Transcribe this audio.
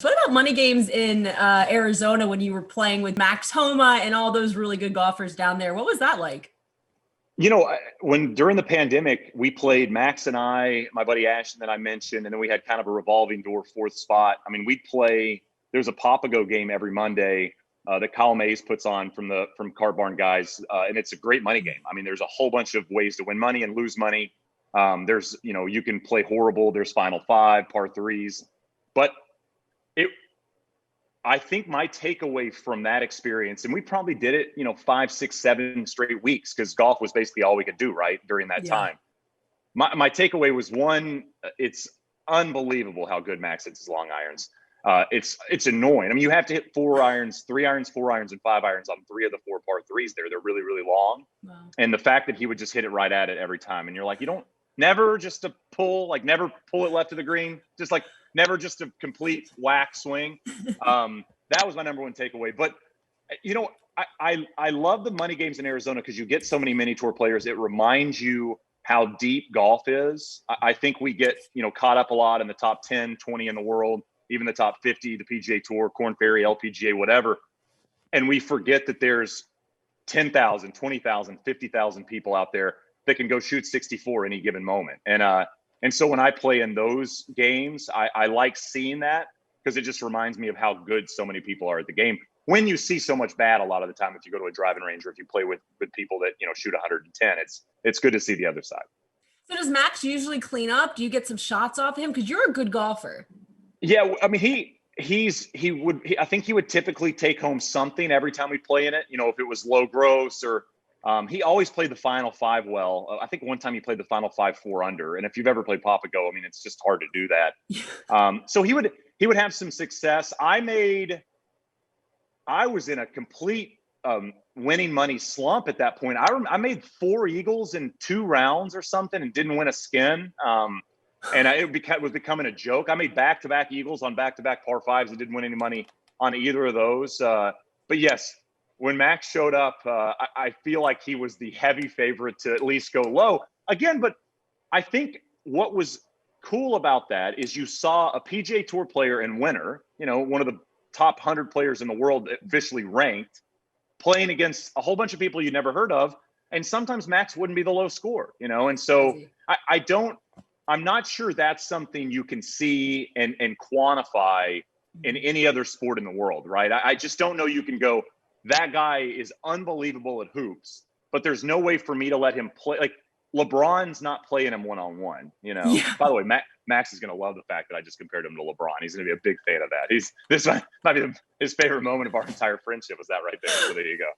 What about money games in Arizona when you were playing with Max Homa and all those really good golfers down there? What was that like? When during the pandemic, we played Max and my buddy Ashton that I mentioned, and then we had kind of a revolving door fourth spot. I mean, we'd play. There's a Papago game every Monday that Kyle Mays puts on from Cart Barn guys, and it's a great money game. I mean, there's a whole bunch of ways to win money and lose money. There's you can play horrible. There's Final Five, par threes, but I think my takeaway from that experience, and we probably did it, 5, 6, 7 straight weeks because golf was basically all we could do right during that time. My takeaway was one, it's unbelievable how good Max hits his long irons. It's annoying. I mean, you have to hit 4 irons, 3 irons, 4 irons, and 5 irons on 3 of the 4 par threes there. They're really, really long. Wow. And the fact that he would just hit it right at it every time. And you're like, never just to pull, never pull it left of the green, just never just a complete whack swing. That was my number one takeaway. But, I love the money games in Arizona because you get so many mini tour players. It reminds you how deep golf is. I think we get, caught up a lot in the top 10, 20 in the world, even the top 50, the PGA Tour, Korn Ferry, LPGA, whatever. And we forget that there's 10,000, 20,000, 50,000 people out there that can go shoot 64 any given moment. And so when I play in those games, I like seeing that because it just reminds me of how good so many people are at the game. When you see so much bad a lot of the time, if you go to a driving range or if you play with people that, shoot 110, it's good to see the other side. So does Max usually clean up? Do you get some shots off him? Because you're a good golfer. Yeah, I mean, I think he would typically take home something every time we play in it. If it was low gross or he always played the Final Five well. I think one time he played the Final Five 4 under. And if you've ever played Papago, I mean, it's just hard to do that. So he would have some success. I was in a complete winning money slump at that point. I made 4 eagles in 2 rounds or something and didn't win a skin. And it was becoming a joke. I made back-to-back eagles on back-to-back par fives and didn't win any money on either of those. But yes, when Max showed up, I feel like he was the heavy favorite to at least go low again. But I think what was cool about that is you saw a PGA Tour player and winner, one of the top 100 players in the world officially ranked, playing against a whole bunch of people you never heard of. And sometimes Max wouldn't be the low score, and so I'm not sure that's something you can see and quantify in any other sport in the world, right? I just don't know you can go, that guy is unbelievable at hoops, but there's no way for me to let him play. Like LeBron's not playing him one-on-one, Yeah. By the way, Max is going to love the fact that I just compared him to LeBron. He's going to be a big fan of that. This might be his favorite moment of our entire friendship was that right there. So there you go.